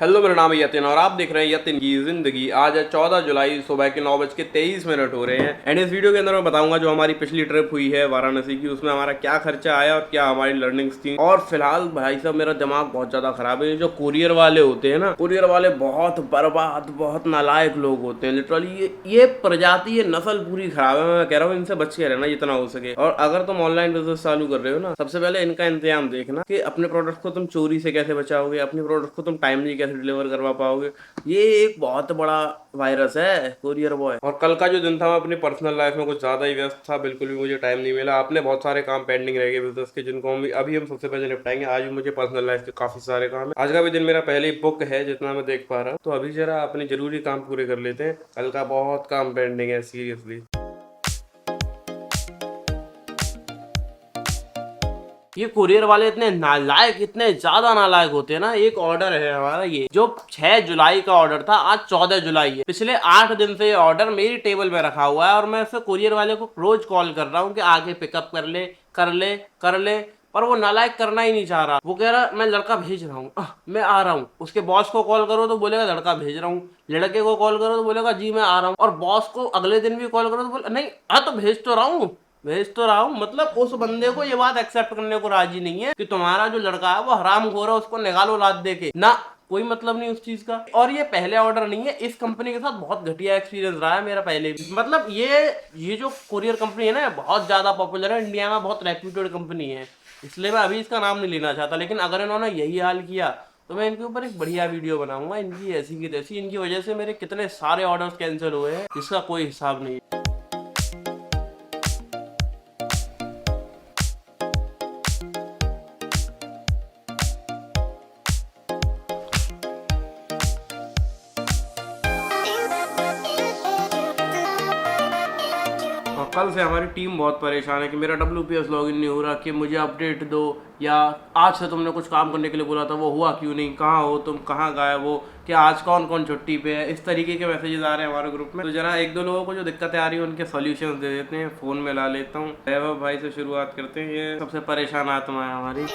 Hello, मेरा नाम है यतिन और आप देख रहे हैं यतिन की जिंदगी। आज है 14 जुलाई, सुबह के 9:23 हो रहे हैं। एंड इस वीडियो के अंदर मैं बताऊंगा जो हमारी पिछली ट्रिप हुई है वाराणसी की, उसमें हमारा क्या खर्चा आया और क्या हमारी लर्निंग्स थी। और फिलहाल भाई साहब मेरा दिमाग बहुत ज्यादा खराब है। जो कुरियर वाले होते हैं ना, कुरियर वाले बहुत बर्बाद, बहुत नालायक लोग होते हैं। लिटरली ये प्रजाति, ये नस्ल पूरी खराब है। मैं कह रहा हूँ इनसे बच के रहना जितना हो सके। और अगर तुम ऑनलाइन बिजनेस चालू कर रहे हो ना, सबसे पहले इनका इंतजाम देखना कि अपने प्रोडक्ट को तुम चोरी से कैसे बचाओगे, अपने प्रोडक्ट को तुम टाइमली कैसे डिलीवर करवा पाओगे। ये एक बहुत बड़ा वायरस है कोरियर बॉय। और कल का जो दिन था, मैं अपनी पर्सनल लाइफ में कुछ ज्यादा ही व्यस्त था, बिल्कुल भी मुझे टाइम नहीं मिला। अपने बहुत सारे काम पेंडिंग रह गए बिजनेस के, जिनको अभी हम सबसे पहले निपटाएंगे। आज भी मुझे पर्सनल लाइफ के काफी सारे काम है। आज का भी दिन मेरा पहले ही बुक है जितना मैं देख पा रहा हूँ। तो अभी जरा अपने जरूरी काम पूरे कर लेते हैं, कल का बहुत काम पेंडिंग है सीरियसली। ये कुरियर वाले इतने नालायक, इतने ज्यादा नालायक होते हैं ना। एक ऑर्डर है हमारा, ये जो 6 जुलाई का ऑर्डर था, आज 14 जुलाई है। पिछले 8 दिन से ये ऑर्डर मेरी टेबल पे रखा हुआ है और मैं उसे कुरियर वाले को रोज कॉल कर रहा हूँ कि आगे पिकअप कर ले कर ले कर ले। पर वो नालायक करना ही नहीं चाह रहा। वो कह रहा मैं लड़का भेज रहा हूँ, मैं आ रहा हूँ। उसके बॉस को कॉल करो तो बोलेगा लड़का भेज रहा हूँ, लड़के को कॉल करो तो बोलेगा जी मैं आ रहा हूँ, और बॉस को अगले दिन भी कॉल करो तो बोले नहीं हाँ तो भेज तो रहा हूँ। मतलब उस बंदे को ये बात एक्सेप्ट करने को राजी नहीं है कि तुम्हारा जो लड़का है वो हरामखोर है, उसको निकालो लात दे के ना। कोई मतलब नहीं उस चीज का। और ये पहले ऑर्डर नहीं है, इस कंपनी के साथ बहुत घटिया एक्सपीरियंस रहा है मेरा पहले भी। मतलब ये जो कुरियर कंपनी है ना, बहुत ज्यादा पॉपुलर है इंडिया में, बहुत रेप्यूटेड कंपनी है। इसलिए मैं अभी इसका नाम नहीं लेना चाहता, लेकिन अगर इन्होंने यही हाल किया तो मैं इनके ऊपर एक बढ़िया वीडियो बनाऊंगा। इनकी ऐसी की तैसी, इनकी वजह से मेरे कितने सारे ऑर्डर्स कैंसिल हुए हैं, इसका कोई हिसाब नहीं। और कल से हमारी टीम बहुत परेशान है कि मेरा WPS लॉगिन नहीं हो रहा, कि मुझे अपडेट दो, या आज से तुमने कुछ काम करने के लिए बोला था वो हुआ क्यों नहीं, कहाँ हो तुम, कहाँ गायब हो, कि आज कौन कौन छुट्टी पे है। इस तरीके के मैसेजेस आ रहे हैं हमारे ग्रुप में। तो जरा एक दो लोगों को जो दिक्कतें आ रही है उनके सॉल्यूशंस दे देते हैं। फोन में ला लेता हूँ। वैभव भाई से शुरुआत करते हैं, ये सबसे परेशान आत्मा है हमारी।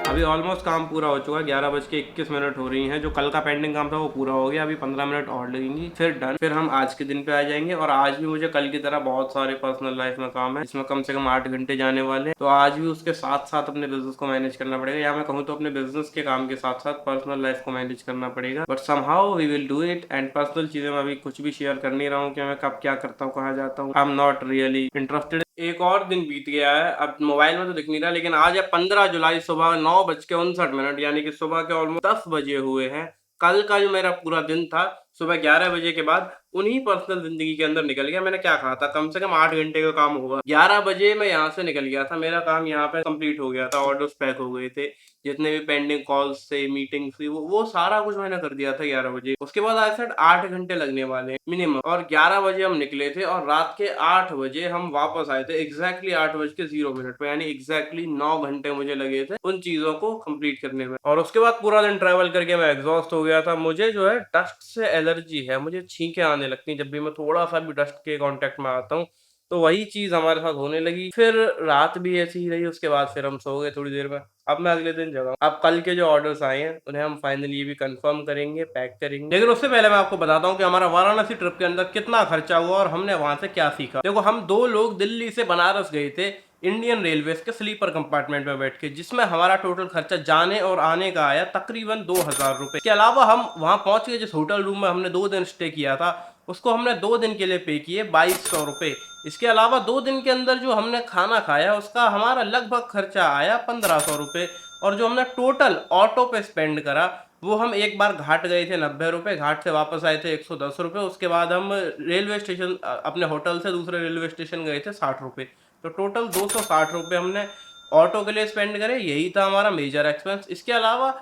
अभी ऑलमोस्ट काम पूरा हो चुका है, 11:21 हो रही हैं। जो कल का पेंडिंग काम था वो पूरा हो गया, अभी 15 मिनट और लगेंगी, फिर डन। फिर हम आज के दिन पे आ जाएंगे। और आज भी मुझे कल की तरह बहुत सारे पर्सनल लाइफ में काम है, इसमें कम से कम 8 घंटे जाने वाले हैं। तो आज भी उसके साथ साथ अपने बिजनेस को मैनेज करना पड़ेगा, या मैं कहूँ तो अपने बिजनेस के काम के साथ साथ पर्सनल लाइफ को मैनेज करना पड़ेगा। But somehow we will do it. And personal चीजें मैं अभी कुछ भी शेयर कर नहीं रहा हूँ कि मैं कब क्या करता हूँ, कहाँ जाता हूँ। I am not really interested. एक और दिन बीत गया है, अब मोबाइल में तो दिख नहीं रहा, लेकिन आज है 15 जुलाई, सुबह 9:59, यानी कि सुबह के ऑलमोस्ट 10 बजे हुए हैं। कल का जो मेरा पूरा दिन था, सुबह 11 बजे के बाद उन्हीं पर्सनल जिंदगी के अंदर निकल गया। मैंने क्या कहा था, कम से कम 8 घंटे का काम होगा। 11 बजे मैं यहाँ से निकल गया था, मेरा काम यहाँ पे कंप्लीट हो गया था, ऑर्डर्स पैक हो गए थे, जितने भी पेंडिंग कॉल्स थे, मीटिंग्स थी, वो सारा कुछ मैंने कर दिया था 11 बजे। उसके बाद आज सेट 8 घंटे लगने वाले हैं मिनिमम। और 11 बजे हम निकले थे और रात के 8 बजे हम वापस आए थे, एग्जैक्टली 8:0 पे, यानी एग्जैक्टली 9 घंटे मुझे लगे थे उन चीजों को कंप्लीट करने में। और उसके बाद पूरा दिन ट्रैवल करके मैं एग्जॉस्ट हो गया था। मुझे जो है डस्ट से एलर्जी है, मुझे छींके आने लगती हैं जब भी मैं थोड़ा सा भी डस्ट के कांटेक्ट में आता हूँ। तो वही चीज हमारे साथ होने लगी। फिर रात भी ऐसी ही रही, उसके बाद फिर हम सो गए थोड़ी देर में। अब मैं अगले दिन जगा। अब कल के जो ऑर्डर्स आए हैं उन्हें हम फाइनली ये भी कंफर्म करेंगे, पैक करेंगे। लेकिन उससे पहले मैं आपको बताता हूँ कि हमारा वाराणसी ट्रिप के अंदर कितना खर्चा हुआ और हमने वहां से क्या सीखा। देखो, हम 2 लोग दिल्ली से बनारस गए थे इंडियन रेलवे के स्लीपर कंपार्टमेंट में बैठ के, जिसमें हमारा टोटल खर्चा जाने और आने का आया तकरीबन 2000 रुपए। इसके अलावा हम वहां पहुंच गए, जिस होटल रूम में हमने 2 दिन स्टे किया था उसको हमने 2 दिन के लिए पे किए 2200 रुपए। इसके अलावा 2 दिन के अंदर जो हमने खाना खाया उसका हमारा लगभग खर्चा आया 1500 रुपए। और जो हमने टोटल ऑटो पे स्पेंड करा, वो हम एक बार घाट गए थे 90 रुपए, घाट से वापस आए थे 110 रुपए। उसके बाद हम रेलवे स्टेशन, अपने होटल से दूसरे रेलवे स्टेशन गए थे 60 रुपए। तो टोटल 260 रुपए हमने ऑटो के लिए स्पेंड करे। यही था हमारा मेजर एक्सपेंस। इसके अलावा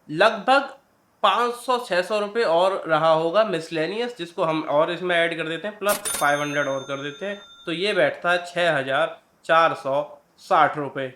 लगभग 500-600 रुपए और रहा होगा मिसलेनियस, जिसको हम और इसमें ऐड कर देते हैं, प्लस 500 और कर देते हैं। तो ये बैठता है 6460 रुपए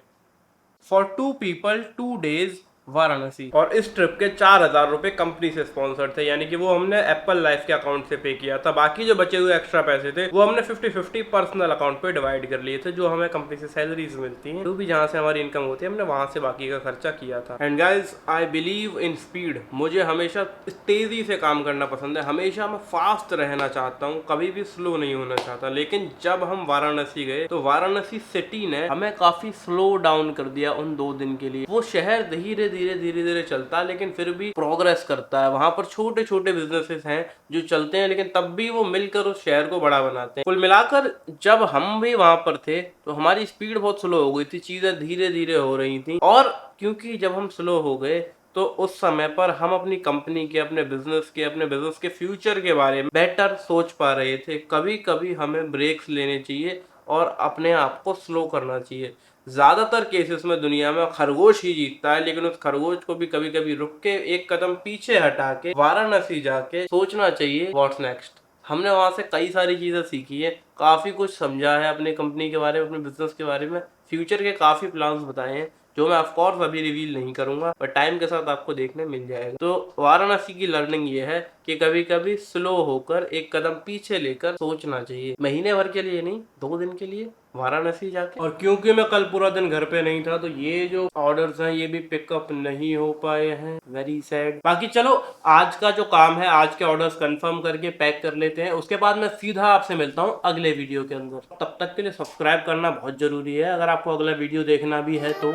फॉर 2 पीपल 2 days वाराणसी। और इस ट्रिप के 4,000 रुपए कंपनी से स्पॉन्सर थे, यानी कि वो हमने एप्पल लाइफ के अकाउंट से पे किया था। बाकी जो बचे हुए एक्स्ट्रा पैसे थे वो हमने 50-50 पर्सनल अकाउंट पे डिवाइड कर लिए थे, जो हमें कंपनी से सैलरीज मिलती हैं, जो भी जहाँ से हमारी इनकम होती है हमने वहां से बाकी का खर्चा किया था। And guys I believe in speed. मुझे हमेशा तेजी से काम करना पसंद है, हमेशा मैं फास्ट रहना चाहता हूँ, कभी भी स्लो नहीं होना चाहता। लेकिन जब हम वाराणसी गए तो वाराणसी सिटी ने हमें काफी स्लो डाउन कर दिया उन 2 दिन के लिए। वो शहर धीरे धीरे चलता है लेकिन फिर भी प्रोग्रेस करता है। वहां पर छोटे छोटे बिजनेसेस हैं जो चलते हैं, लेकिन तब भी वो मिलकर उस शहर को बड़ा बनाते हैं। कुल मिलाकर जब हम भी वहां पर थे तो हमारी स्पीड बहुत स्लो हो गई थी, चीजें धीरे धीरे हो रही थी। और क्योंकि जब हम स्लो हो गए तो उस समय पर हम अपनी कंपनी के, अपने बिजनेस के फ्यूचर के बारे में बेटर सोच पा रहे थे। कभी कभी हमें ब्रेक्स लेने चाहिए और अपने आप को स्लो करना चाहिए। ज्यादातर केसेस में दुनिया में खरगोश ही जीतता है, लेकिन उस खरगोश को भी कभी कभी रुक के एक कदम पीछे हटा के वाराणसी जाके सोचना चाहिए व्हाट्स नेक्स्ट। हमने वहां से कई सारी चीजें सीखी है, काफी कुछ समझा है अपनी कंपनी के बारे में, अपने बिजनेस के बारे में, फ्यूचर के काफी प्लान्स बताए हैं जो मैं ऑफकोर्स अभी रिवील नहीं करूंगा, पर टाइम के साथ आपको देखने मिल जाएगा। तो वाराणसी की लर्निंग ये है कि कभी कभी स्लो होकर एक कदम पीछे लेकर सोचना चाहिए। महीने भर के लिए नहीं, 2 दिन के लिए वाराणसी जाके। और क्योंकि मैं कल पूरा दिन घर पे नहीं था तो ये जो ऑर्डर्स हैं ये भी पिकअप नहीं हो पाए हैं, वेरी सैड। बाकी चलो आज का जो काम है, आज के ऑर्डर्स कंफर्म करके पैक कर लेते हैं, उसके बाद मैं सीधा आपसे मिलता हूँ अगले वीडियो के अंदर। तब तक के लिए सब्सक्राइब करना बहुत जरूरी है अगर आपको अगला वीडियो देखना भी है तो।